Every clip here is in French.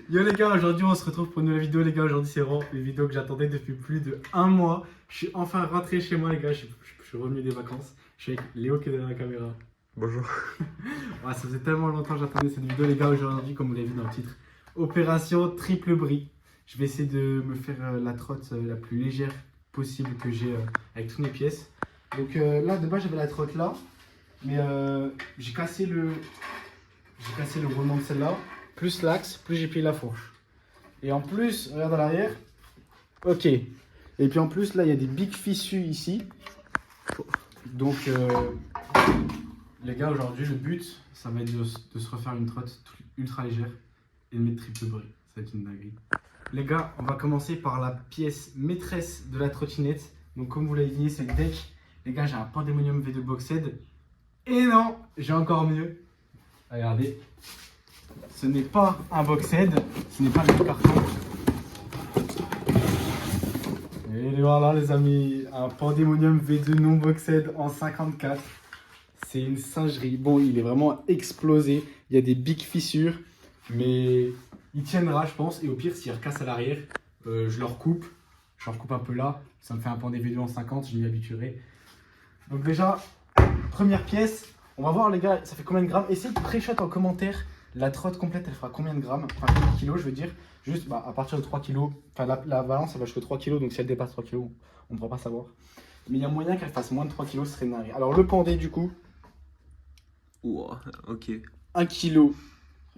Yo les gars, aujourd'hui on se retrouve pour une nouvelle vidéo les gars. Aujourd'hui c'est vraiment une vidéo que j'attendais depuis plus de un mois. Je suis enfin rentré chez moi les gars, je suis revenu des vacances. Je suis avec Léo qui est derrière la caméra. Bonjour. Ouais, ça faisait tellement longtemps que j'attendais cette vidéo les gars. Aujourd'hui, comme vous l'avez vu dans le titre, opération triple bris. Je vais essayer de me faire la trotte la plus légère possible que j'ai avec toutes mes pièces. Donc là de base j'avais la trotte là, mais j'ai cassé le roulement de celle-là, plus l'axe, plus j'ai plié la fourche. Et en plus, regarde à l'arrière, ok. Et puis en plus là il y a des big fissures ici. Donc les gars, aujourd'hui le but ça va être de se refaire une trotte ultra légère et de mettre triple bris. Ça va être une dinguerie. Les gars, on va commencer par la pièce maîtresse de la trottinette. Donc comme vous l'avez dit, c'est le deck. Les gars, j'ai un Pandemonium V2 Boxed. Et non, j'ai encore mieux. Regardez. Ce n'est pas un Boxed, ce n'est pas le même carton. Et voilà les amis, un Pandemonium V2 non Boxed en 54. C'est une singerie. Bon, il est vraiment explosé. Il y a des big fissures, mais il tiendra, je pense. Et au pire, s'il recasse à l'arrière, je le recoupe. Je le recoupe un peu là. Ça me fait un Pandé V2 en 50, je m'y habituerai. Donc déjà, première pièce. On va voir les gars, ça fait combien de grammes. Essayez de pré-shot en commentaire. La trotte complète, elle fera combien de grammes? Enfin, combien de kilos, je veux dire. Juste à partir de 3 kilos. Enfin, la balance, elle va jusqu'à 3 kilos. Donc si elle dépasse 3 kilos, on ne pourra pas savoir. Mais il y a moyen qu'elle fasse moins de 3 kilos, ce serait une dinguerie. Alors le Pandé, du coup. Ouah, ok. 1 kg.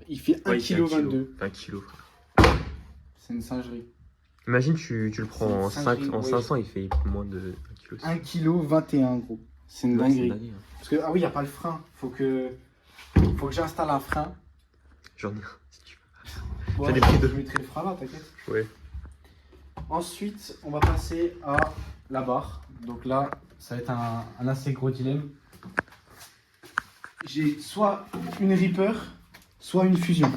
Il fait 1 kg 22. 1 kg. C'est une singerie. Imagine, tu le prends en, singerie, en ouais. 500, il fait moins de 1 kg. 1 kg 21 gros. C'est une dinguerie. Parce que, ah oui, il n'y a pas le frein. Faut que j'installe un frein. J'en ai un, si tu veux. Bon, J'en ai pris deux. Je mettrai le frein là, t'inquiète. Ouais. Ensuite, on va passer à la barre. Donc là, ça va être un assez gros dilemme. J'ai soit une Reaper, soit une Fusion.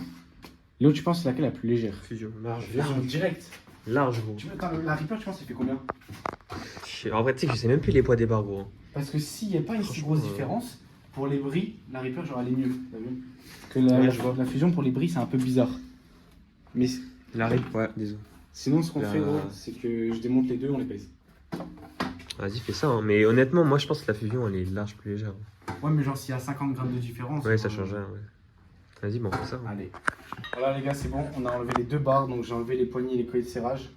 Léo, tu penses c'est laquelle la plus légère? Fusion, large. Fusion direct. Large, gros. Attends, la Reaper, tu penses elle fait combien? En vrai, tu sais que je sais même plus les poids des barres, gros. Parce que s'il n'y a pas une si grosse différence, pour les bris, la Reaper, genre, elle est mieux. T'as vu? Que Ouais, je vois. la Fusion, pour les bris, c'est un peu bizarre. Mais La rip, ouais, désolé. sinon, ce qu'on fait, gros, c'est que je démonte les deux, on les pèse. Vas-y, fais ça. Hein. Mais honnêtement, moi, je pense que la fusion, elle est large, plus légère. Ouais, mais genre, s'il y a 50 grammes de différence. Ouais, ça change rien, ouais. Vas-y, bon, on fait ça. Hein. Allez. Voilà, les gars, c'est bon. On a enlevé les deux barres, donc j'ai enlevé les poignées et les colliers de serrage.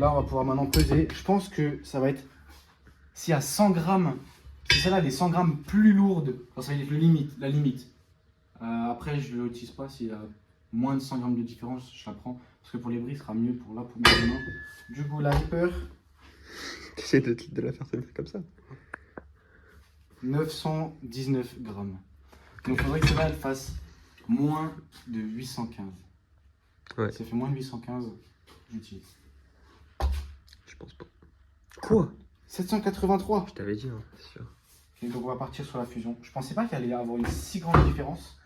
Là, on va pouvoir maintenant peser. Je pense que ça va être. S'il y a 100 grammes, si celle-là, elle est 100 grammes plus lourde, quand ça va être la limite. Après, je ne l'utilise pas. S'il y a moins de 100 grammes de différence, je la prends. Parce que pour les bris, ce sera mieux pour là, pour mes mains. Du coup, la Reaper. T'essaies de la faire tenir comme ça. 919 grammes. Donc, il faudrait que celle-là, elle fasse moins de 815. Ouais. Si ça fait moins de 815, j'utilise. Je pense pas. Quoi? 783. Je t'avais dit, hein, c'est sûr. Et donc on va partir sur la fusion. Je pensais pas qu'il allait y avoir une si grande différence.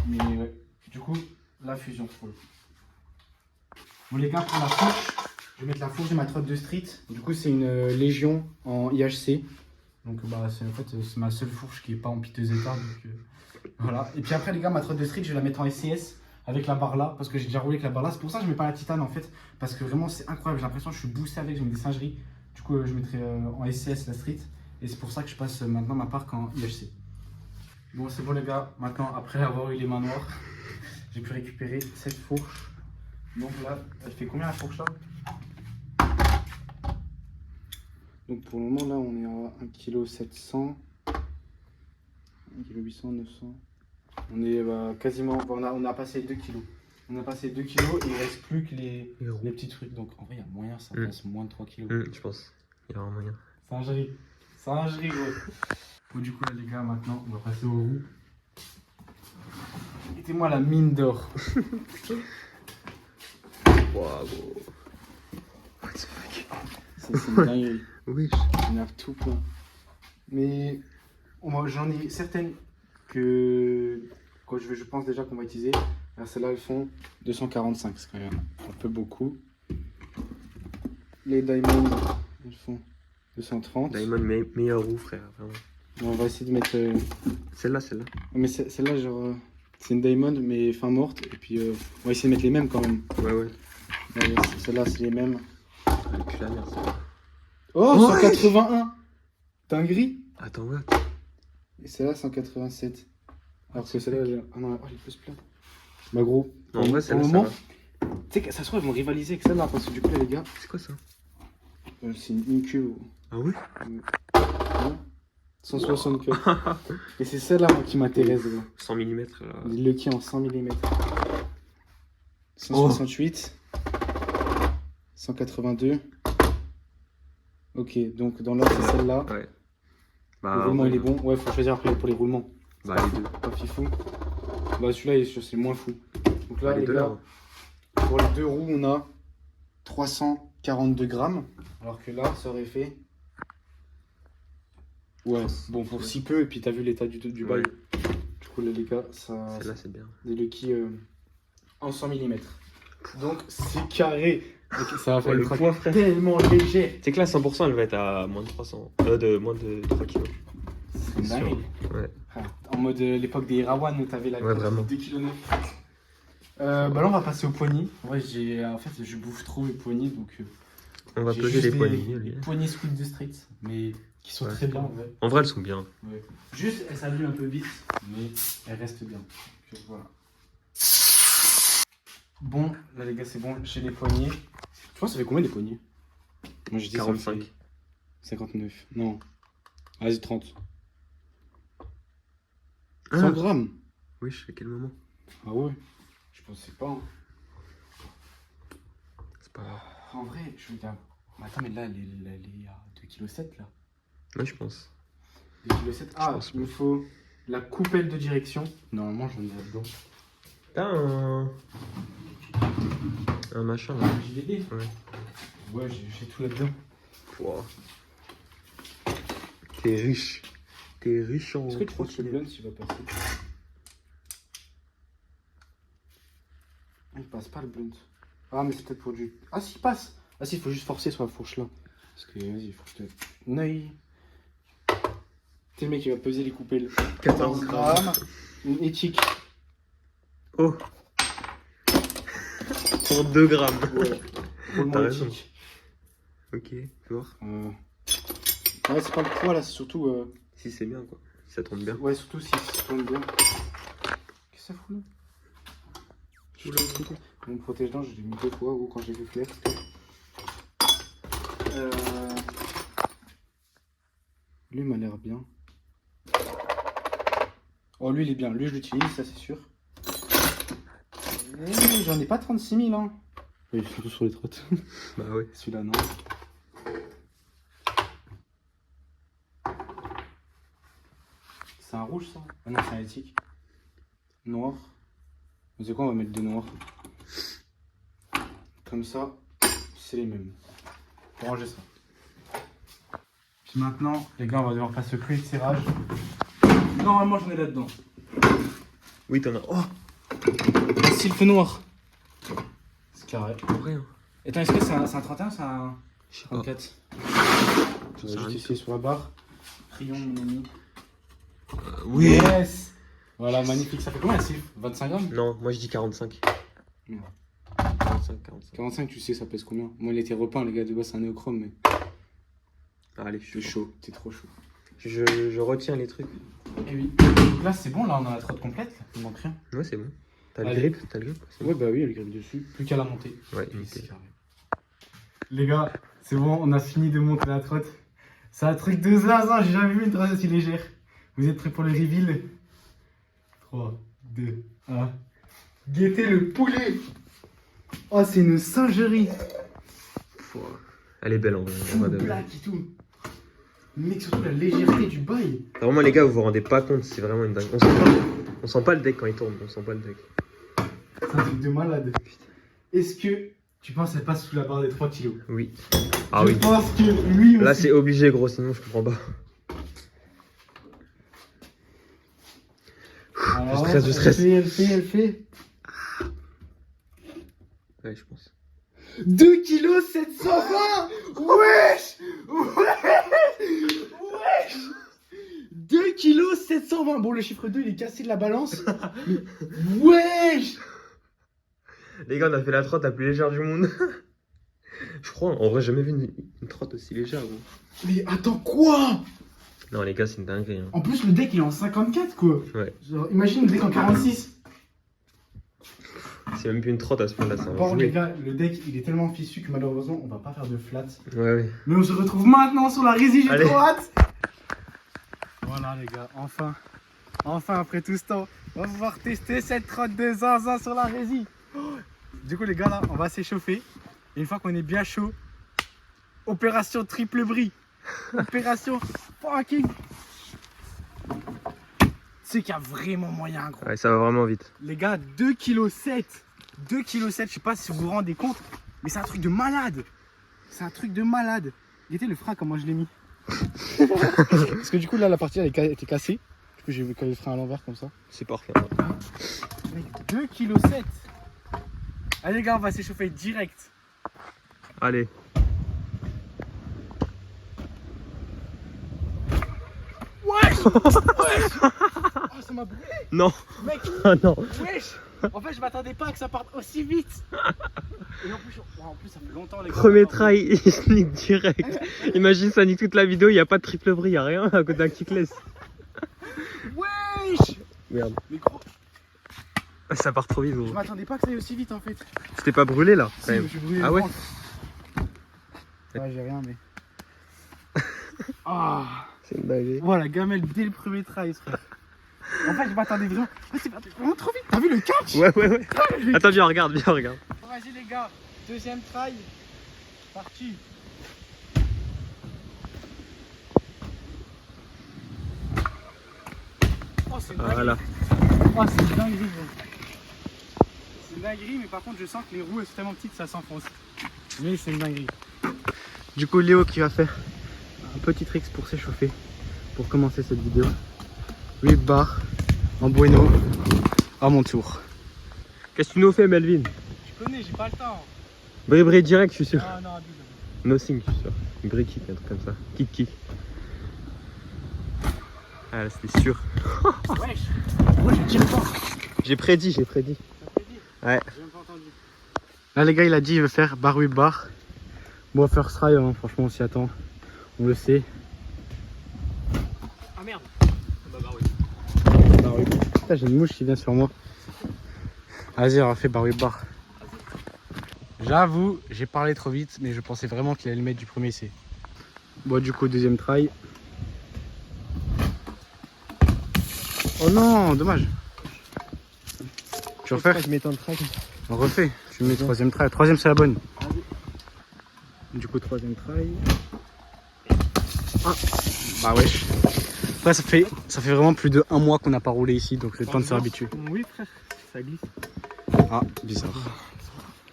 Mais ouais. Du coup, la fusion pour le coup. Bon les gars, pour la fourche, je vais mettre la fourche de ma trotte de street. Du coup, c'est une Légion en IHC. Donc bah c'est en fait c'est ma seule fourche qui est pas en piteux état. Donc, voilà. Et puis après les gars, ma trotte de street, je vais la mettre en SCS avec la barre là. Parce que j'ai déjà roulé avec la barre là. C'est pour ça que je mets pas la titane en fait. Parce que vraiment c'est incroyable. J'ai l'impression que je suis boosté avec, je mets des singeries. Du coup, je mettrai en SCS la street. Et c'est pour ça que je passe maintenant ma parc en IHC. Bon, c'est bon les gars. Maintenant, après avoir eu les mains noires, j'ai pu récupérer cette fourche. Donc là, elle fait combien la fourche là? Donc pour le moment là, on est à 1 kg 700. 1 kg 800, 900. On est quasiment, on a passé 2 kg. On a passé 2 kg et il ne reste plus que les petits trucs. Donc en vrai, il y a moyen, ça passe moins de 3 kg. Je pense. Il y a un moyen. Singerie. Singerie, gros. Bon, du coup, là, les gars, maintenant, on va passer aux roues. Mettez-moi la mine d'or. Waouh. What the fuck? C'est une dinguerie. Oui. On a tout plein. Mais j'en ai certaines que je pense déjà qu'on va utiliser. Alors celles-là, elles font 245, c'est quand même un peu beaucoup. Les Diamond, elles font 230. Diamond, meilleur roue, frère, vraiment. On va essayer de mettre. Celle-là. Mais celle-là, genre. C'est une Diamond, mais fin morte. Et puis, on va essayer de mettre les mêmes quand même. Ouais. Ouais, celle-là, c'est les mêmes. Avec la merde, ça. Oh, Ouais. 181. Dinguerie. Attends, ouais. Et celle-là, 187. Alors que celle-là, ah non, oh, il peut se plaindre. Bah gros, Non, en vrai, au celle-là, ça moment, va. tu sais que ça se trouve, ils vont rivaliser avec celle-là, parce que du coup, là, les gars, C'est quoi ça? c'est une queue. Ah ouais? 164. Et c'est celle-là, moi, qui m'intéresse, gros. 100 mm là. Le qui en 100 mm. 168. 182. Ok, donc dans l'ordre, c'est celle-là. Ouais. Le roulement, il est bon. Ouais, faut choisir après pour les roulements. Bah, les deux. Pas fifou. Bah, celui-là, c'est le moins fou. Donc là, Bah, les deux, gars, là. pour les deux roues, on a 342 grammes. Alors que là, ça aurait fait. Ouais, bon, pour si peu. Et puis, t'as vu l'état du bail. Ouais. Du coup, là, les gars, ça. Celle-là, c'est bien. Des Lucky en 100 mm. Donc, c'est carré. Donc, ça va faire le une poids, frère. tellement léger. C'est que là, 100%, elle va être à moins de 300. De moins de 3 kg. C'est une dinguerie. Ouais. Ah, en mode l'époque des Irawan où t'avais la Ouais, vraiment. 2 kg. Bah là, on va passer au poignet. Ouais, en fait, je bouffe trop les poignets, donc On va j'ai peser juste les des poignées. lui. poignées squid de street, mais qui sont Ouais, très c'est bien bon. en vrai. En vrai, elles sont bien. Ouais. Juste, elles s'abîment un peu vite, mais elles restent bien. Donc, voilà. Bon, là les gars, c'est bon, j'ai les poignets. Tu vois, ça fait combien des poignets? Moi, je dis 45. ça fait 59. Non. Vas-y, 30. 100 Ah. grammes. Oui, je sais quel moment. Ah ouais. Je pensais pas. Hein. C'est pas grave. En vrai, je regarde. Mais attends, mais là, elle est à 2,7 kg là. Ouais, je pense. 2,7 kg. Ah, pense il me faut la coupelle de direction. Normalement, j'en ai là-dedans. T'as un machin là. J'ai l'idée. Ouais. Ouais, j'ai tout là-dedans. Wow. T'es riche. T'es riche en Est-ce que tu penses que le protéines. blunt il va passer? Il passe pas le blunt. Ah, mais c'est peut-être pour du. Ah, si, il passe. Ah, si, il faut juste forcer sur la fourche là. Parce que, vas-y, il faut que je te. Neuil. T'es le mec qui va peser les coupelles. 14 grammes. Une éthique. Oh. Pour 2 grammes. Ouais. Roulement T'as raison. éthique. Ok, tu vois. Ouais, c'est pas le poids là, c'est surtout. Si c'est bien quoi. Si ça tourne bien. Ouais, surtout si ça tourne bien. Qu'est-ce que ça fout là? Mon protège-dents, je l'ai mis 2 fois ou quand j'ai vu clair. Lui m'a l'air bien. Oh, lui il est bien. Lui je l'utilise, ça c'est sûr. Et j'en ai pas 36 000 hein. Oui, surtout sur les trottes. Bah ouais. Celui-là non. C'est un rouge ça? Ah non, c'est un éthique. Noir. Vous savez quoi, on va mettre 2 noirs. Comme ça, c'est les mêmes. Pour ranger ça. Puis maintenant, les gars, on va devoir passer au clé de serrage. Normalement, j'en ai là-dedans. Oui, t'en as. Oh. Un sylphe noir. C'est carré. En vrai. Hein. Attends, est-ce que c'est un 31 ou c'est un Je sais pas. 34? J'en Je sais vais rien juste du essayer sur la barre. Rayon, mon ami. Oui. Yes. Voilà, magnifique. Ça fait combien un sylphe? 25 grammes? Non, moi je dis 45. Merde. 45, 45. 45, tu sais, ça pèse combien? Moi, il était repeint, les gars, de base, c'est un néochrome, mais. Ah, allez, je C'est suis chaud, t'es trop chaud. Je retiens les trucs. Et oui. Donc là, c'est bon, là, on a la trotte complète. Là. Il manque rien. Ouais, c'est bon. T'as le Allez. grip? T'as le grip? C'est Ouais, bah oui, elle grippe dessus. Plus qu'à la monter. bon. Ouais, Et nickel. c'est carré. Les gars, c'est bon, on a fini de monter la trotte. C'est un truc de zinzin, j'ai jamais vu une trotte aussi légère. Vous êtes prêts pour le reveal? 3, 2, 1. Guettez le poulet! Oh, c'est une singerie! Elle est belle en vrai. Full black et tout. Mec, surtout la légèreté du bail. Vraiment, les gars, vous vous rendez pas compte, c'est vraiment une dingue. On sent pas le deck quand il tourne, on sent pas le deck. C'est un truc de malade. Est-ce que tu penses qu'elle passe sous la barre des 3 kilos? Oui. Ah Je oui. pense que lui aussi. Là, c'est obligé, gros, sinon je comprends pas. Alors, je stresse. Elle fait. Ouais, je pense. 2 kg 720. Wesh. 2 kg 720. Bon, le chiffre 2, il est cassé de la balance. Mais... Wesh. Les gars, on a fait la trotte la plus légère du monde. Je crois, en vrai, j'ai jamais vu une trotte aussi légère. Gros. Mais attends, quoi? Non, les gars, c'est une dinguerie. Hein. En plus, le deck, il est en 54, quoi. Ouais. Genre, imagine le deck en 46. C'est même plus une trotte à ce point-là. Bon, les gars, le deck, il est tellement fichu que malheureusement, on va pas faire de flat. Ouais, ouais. Mais on se retrouve maintenant sur la rési, j'ai Allez. trop hâte. Voilà, les gars, enfin. Enfin, après tout ce temps, on va pouvoir tester cette trotte de zinzin sur la rési. Oh. Du coup, les gars, là, on va s'échauffer. Et une fois qu'on est bien chaud, opération triple bris. Opération fucking. Tu sais qu'il y a vraiment moyen, gros. Ouais, ça va vraiment vite. Les gars, 2,7 kg. 2,7 kg, je sais pas si vous vous rendez compte, mais c'est un truc de malade. C'est un truc de malade. Regardez le frein, comment je l'ai mis. Parce que du coup, là, la partie elle était cassée. Du coup, j'ai vu le frein à l'envers comme ça. C'est parfait. Mec, 2,7 kg. Allez, les gars, on va s'échauffer direct. Allez. Wesh. Wesh. Oh, ça m'a brûlé. Non. Mec, Ah non. wesh. En fait, je m'attendais pas à que ça parte aussi vite. Et en plus, ça fait longtemps, les gars. Premier try, il sneak direct. Imagine, ça nique toute la vidéo, il n'y a pas de triple bris, il n'y a rien à côté d'un kickless. Wesh. Merde. Mais gros, Ça part trop vite, je gros. m'attendais pas que ça aille aussi vite en fait. Tu t'es pas brûlé là Si, quand je même. me suis brûlé Ah le ouais. ventre. Ouais, j'ai rien, mais. Ah. C'est une dinguerie. Voilà, gamelle dès le premier try, frère. En fait, je m'attendais vraiment. Ah, c'est vraiment trop vite. T'as vu le catch? Ouais, ouais, ouais. Attends, viens, regarde, viens, regarde. Bon, vas-y, les gars. Deuxième try. Parti. Oh, c'est une dinguerie. Voilà. Oh, c'est une dinguerie, gros. C'est une dinguerie, mais par contre, je sens que les roues elles sont tellement petites, ça s'enfonce. Mais c'est une dinguerie. Du coup, Léo qui va faire un petit tricks pour s'échauffer pour commencer cette vidéo. 8 bars en bueno à mon tour. Qu'est-ce que tu nous fais, Melvin? Je connais, j'ai pas le temps. Bri direct, je suis sûr. Non, abuse. Nothing, je suis sûr. Bri kick, un truc comme ça. Kick. Ah là, c'était sûr. Wesh. Moi, je tire pas. J'ai prédit. T'as fait dire? Ouais. J'ai même pas entendu. Là, les gars, il a dit il veut faire bar 8 bar. Bon, first try, hein, franchement, on s'y attend. On le sait. Ah merde. Bar 8. Putain, j'ai une mouche qui vient sur moi. Vas-y, on va faire bar 8 bar. J'avoue, j'ai parlé trop vite, mais je pensais vraiment qu'il allait le mettre du premier essai. Bon, du coup, deuxième try. Oh non, dommage. Tu refais? Je mets tant de try. On refait. Tu mets troisième try. Troisième, c'est la bonne. Du coup, troisième try. Ah, bah wesh. Après, ça fait vraiment plus de 1 mois qu'on n'a pas roulé ici, donc c'est le temps de se réhabituer. Oui frère, ça glisse. Ah, bizarre.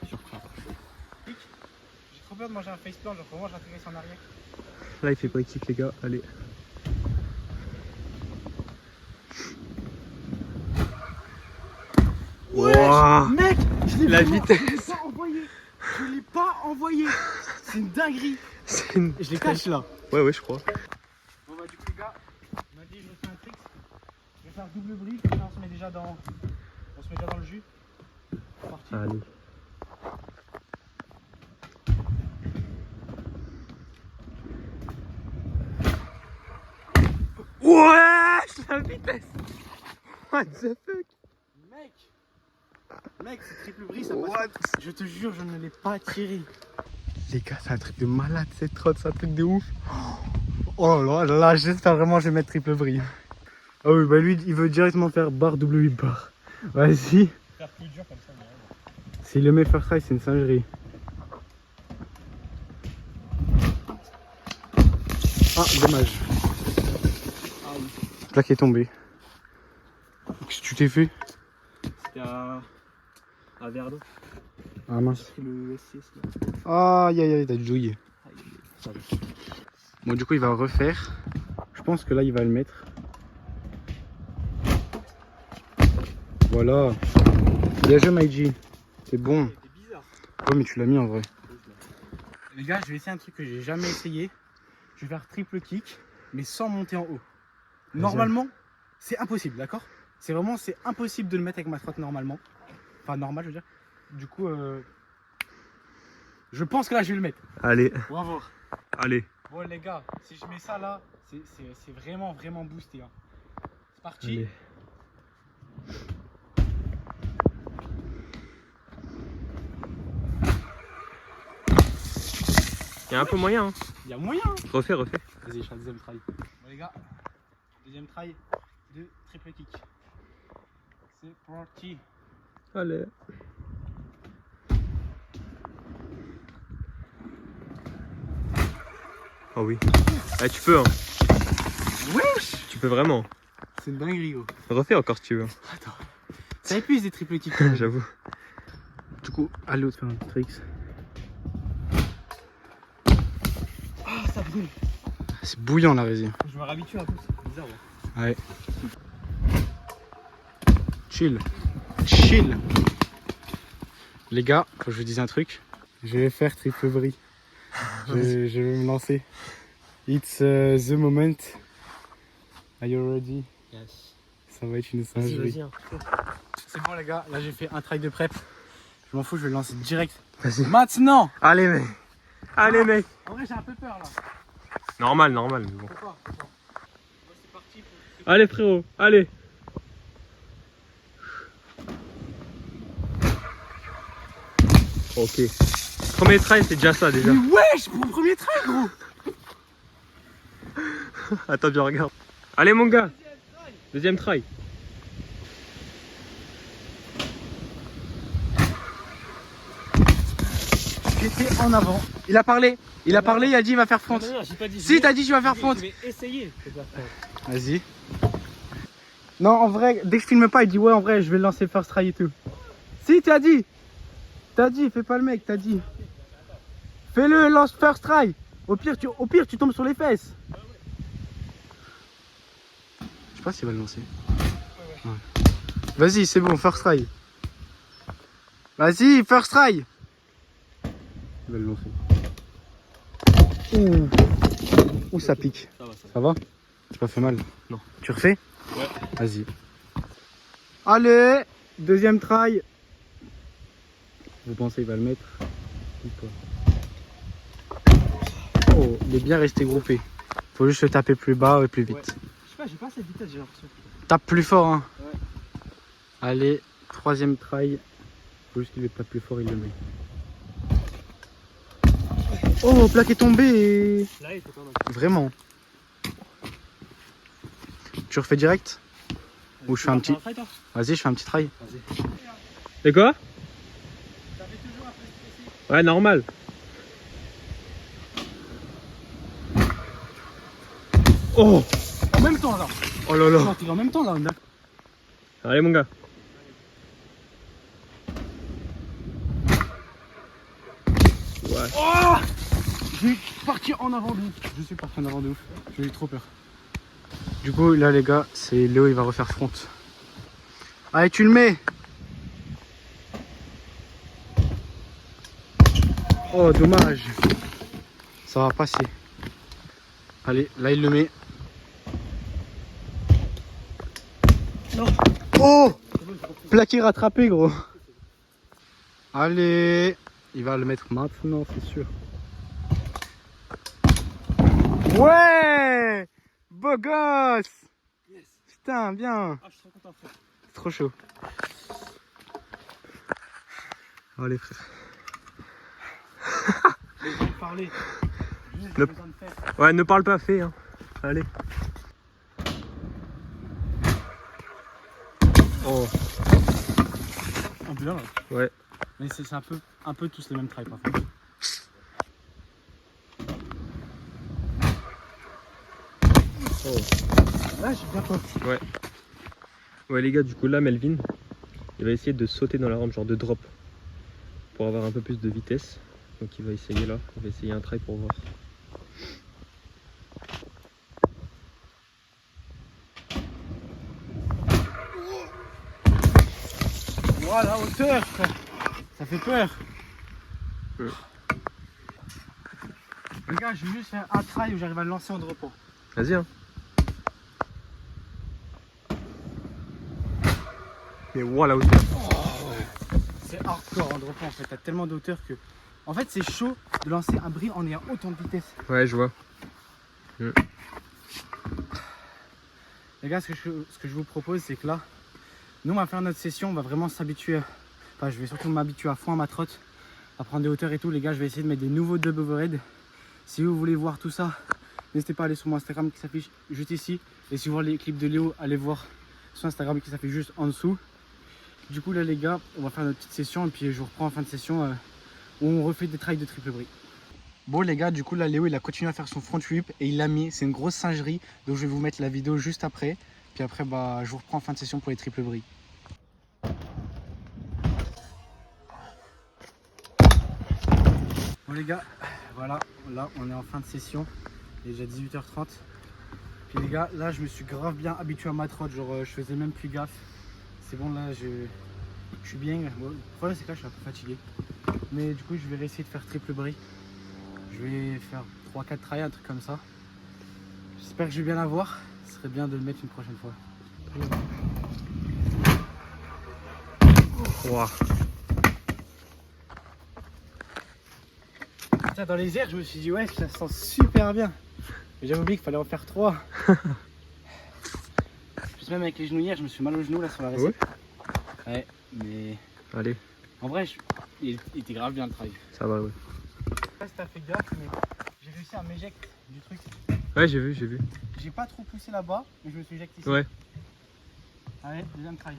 J'ai trop peur de manger un faceplant, genre vraiment j'atterrisse en arrière. Là, il fait break kick, les gars. Allez. Wow. Mec, je l'ai La vraiment- vitesse. Je l'ai pas envoyé. Je l'ai pas envoyé. C'est une dinguerie. C'est une... Je les cache là. Ouais, je crois. Bon bah du coup les gars, on m'a dit je vais faire un trick. Je vais faire double bris, comme ça on se met déjà dans le jus. C'est parti. Allez. Ouais, la vitesse. What the fuck? Mec, c'est triple bris, ça passe. Je te jure, je ne l'ai pas tiré. Les gars, c'est un truc de malade cette trotte, c'est un truc de ouf. Oh là là, j'espère vraiment que je vais mettre triple bris. Ah oui, bah lui, il veut directement faire barre double 8 bar. Vas-y. Faire plus dur comme ça, mais S'il le met first try, c'est une singerie. Ah, dommage. Là qui est tombé. Qu'est-ce que tu t'es fait? c'était un verre d'eau. Ah mince. C'est le S6 là. Aïe aïe aïe, t'as douillé. Bon, du coup, il va refaire. Je pense que là, il va le mettre. Voilà. Bien joué, Maïji. C'est bon. C'était bizarre. Ouais, mais tu l'as mis en vrai. Les gars, je vais essayer un truc que j'ai jamais essayé. Je vais faire triple kick, mais sans monter en haut. Normalement, c'est impossible, d'accord? C'est impossible de le mettre avec ma trotte normalement. Enfin, normal, je veux dire. Du coup, je pense que là, je vais le mettre. Allez, On va voir. allez. Bon, les gars, si je mets ça là, c'est vraiment, vraiment boosté. Hein. C'est parti. Allez. Il y a un peu moyen. Hein. Il y a moyen. Hein. Refais. Vas-y, je fais un deuxième try. Bon, les gars, deuxième try de triple kick. C'est parti. Allez. Oh oui. Ah, tu peux, hein. Wesh. Tu peux vraiment. C'est une dinguerie, gros. Refais encore si tu veux. Attends. Ça épuise des triple kicks. J'avoue. Du coup, à l'autre, faire un tricks. Ah, ça brûle. C'est bouillant la résine. Je me réhabitue un peu, c'est bizarre. Ouais. Chill. Les gars, quand je vous disais un truc, je vais faire triple brie. Je vais me lancer. It's the moment. Are you ready? Yes. Ça va être une singerie. Vas-y. C'est bon les gars, là j'ai fait un try de prep. Je m'en fous, je vais le lancer direct. Vas-y. Maintenant! Allez, mec. Allez, mec. En vrai, j'ai un peu peur là. Normal, mais bon. Pourquoi? Bon, c'est parti pour... Allez, frérot. Allez. Ok. Premier try, c'est déjà ça déjà. Mais wesh, mon premier try gros! Attends, je regarde. Allez, mon gars. Deuxième try. J'étais en avant. Il a parlé, il a dit il va faire front. Non, j'ai pas dit. Si, t'as dit tu vas faire front. Je vais essayer. Vas-y. Non, en vrai, dès que je filme pas, il dit ouais, en vrai, je vais le lancer first try et tout. Si, t'as dit. Fais pas le mec, t'as dit. Fais-le, lance first try. Au pire, tu tombes sur les fesses. Je sais pas s'il va le lancer. Ouais. Vas-y, c'est bon, first try. Vas-y, first try. Il va le lancer. Ouh, ça pique. Ça va? T'as pas fait mal? Non. Tu refais? Ouais. Vas-y. Allez, deuxième try. Vous pensez il va le mettre ou pas? Oh, il est bien resté groupé. Faut juste le taper plus bas et plus vite. Ouais. Je sais pas, j'ai pas assez de vitesse, j'ai l'impression. Tape plus fort, hein. Ouais. Allez, troisième try. Faut juste qu'il le tape plus fort, il le met. Oh, plaque est tombée. Là, il faut quand même. Vraiment. Tu refais direct? Ou je fais un petit... Vas-y, je fais un petit try. C'est quoi? Ouais, normal. Oh! En même temps, là. Oh là là. En même temps, là. Allez, mon gars. Ouais. Oh! Je vais partir en avant de ouf. Je suis parti en avant de ouf. J'ai eu trop peur. Du coup, là, les gars, c'est Léo, il va refaire front. Allez, tu le mets. Oh, dommage. Ça va passer. Allez, là, il le met. Non. Oh! Plaqué rattrapé, gros. Allez. Il va le mettre maintenant, c'est sûr. Ouais! Beau gosse! Yes. Putain, bien! Ah, je suis trop content, frère. C'est trop chaud. Allez, frère. Parler. Ouais, ne parle pas, fais. Hein. Allez. Oh. Ah, bien là. Ouais. Mais c'est un peu tous les mêmes trails par contre. Oh. Là, j'ai bien peur. Ouais. Ouais, les gars, du coup, là, Melvin, il va essayer de sauter dans la rampe, genre de drop, pour avoir un peu plus de vitesse. Donc, il va essayer là. Il va essayer un try pour voir. Oh, la hauteur, frère. Ça fait peur. Ouais. Les gars, je vais juste faire un try où j'arrive à le lancer en drop. Vas-y, hein. Mais wow, la hauteur. C'est hardcore en drop en fait, t'as tellement de hauteur que... En fait c'est chaud de lancer un bris en ayant autant de vitesse. Ouais, je vois. Les gars, ce que je vous propose, c'est que là, nous on va faire notre session, on va vraiment s'habituer. Enfin, je vais surtout m'habituer à fond à ma trotte, à prendre des hauteurs et tout. Les gars, je vais essayer de mettre des nouveaux dub overhead. Si vous voulez voir tout ça, n'hésitez pas à aller sur mon Instagram qui s'affiche juste ici. Et si vous voulez les clips de Léo, allez voir sur Instagram qui s'affiche juste en dessous. Du coup, là, les gars, on va faire notre petite session et puis je vous reprends en fin de session où on refait des trails de triple bris. Bon les gars, du coup là Léo il a continué à faire son front whip et il l'a mis, c'est une grosse singerie, donc je vais vous mettre la vidéo juste après. Puis après bah je vous reprends en fin de session pour les triple bris. Bon les gars, voilà, là on est en fin de session, il est déjà 18h30. Puis les gars, là je me suis grave bien habitué à ma trotte, genre je faisais même plus gaffe. C'est bon là, je suis bien. Bon, le problème c'est que là je suis un peu fatigué. Mais du coup je vais réessayer de faire triple bris. Je vais faire 3-4 trails, un truc comme ça. J'espère que je vais bien avoir. Ce serait bien de le mettre une prochaine fois. Wow. Putain, dans les airs, je me suis dit, ouais, ça sent super bien. Mais j'avais oublié qu'il fallait en faire 3. Juste même avec les genouillères, je me suis mal au genou là sur la récep. Ouais, mais. Allez, En vrai, il était grave bien le trail. ça va, ouais. Je sais pas si t'as fait gaffe, mais j'ai réussi à m'éjecter du truc. Ouais, j'ai vu, j'ai vu. J'ai pas trop poussé là-bas, mais je me suis éjecté ici. Ouais. Allez, deuxième trail.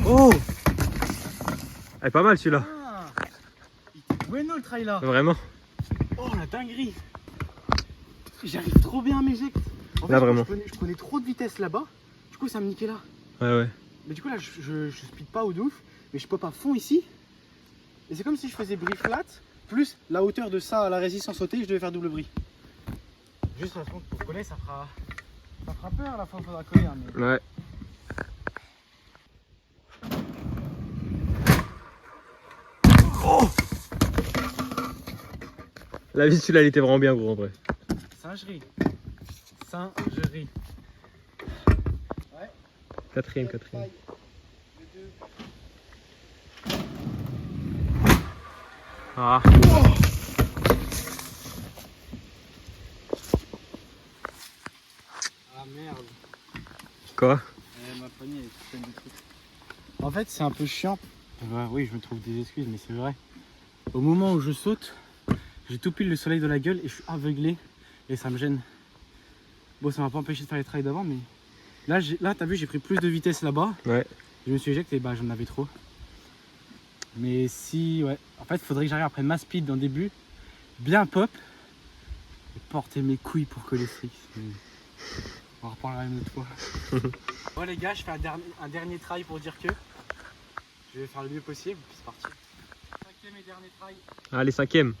Oh, elle est pas mal celui-là. Ah, il était bueno le trail là. Vraiment. Oh la dinguerie. J'arrive trop bien à m'éjecter. En fait, Là, vraiment. Je prenais trop de vitesse là-bas. Du coup, ça me niquait là. Ouais, ouais. Mais du coup, là, je speed pas au ouf. Mais je pop à fond ici. Et c'est comme si je faisais bris flat. Plus la hauteur de ça à la résistance sautée, je devais faire double bris. Juste pour coller, ça fera peur à la fois, il faudra coller. Hein, mais... Ouais. Oh, La vie, celui-là, il était vraiment bien gros en vrai. singerie. Singerie. Ouais. Quatrième. Ah. Ah merde. Quoi? Ma poignée elle est toute pleine de trucs. En fait, c'est un peu chiant. Oui, je me trouve des excuses, mais c'est vrai. Au moment où je saute, j'ai tout pile le soleil dans la gueule et je suis aveuglé et ça me gêne. Bon, ça m'a pas empêché de faire les trails d'avant, mais là, t'as vu, j'ai pris plus de vitesse là-bas. Ouais. Je me suis éjecté et bah j'en avais trop. Mais si, ouais. En fait, il faudrait que j'arrive à prendre ma speed dans le début, bien pop, et porter mes couilles pour coller strict. On en reparlera une autre fois. Bon les gars, je fais un dernier try pour dire que je vais faire le mieux possible, puis c'est parti. 5e et dernier try. Allez, 5e.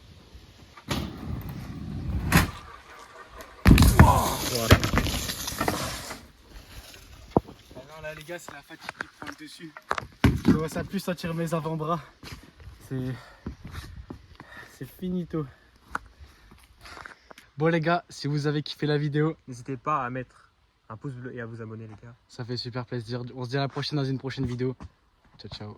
Voilà. Ah non là les gars, c'est la fatigue qui prend le dessus. Je commence à plus sentir mes avant-bras. C'est finito. Bon les gars, si vous avez kiffé la vidéo, N'hésitez pas à mettre un pouce bleu et à vous abonner, les gars. ça fait super plaisir. On se dit à la prochaine dans une prochaine vidéo. Ciao ciao.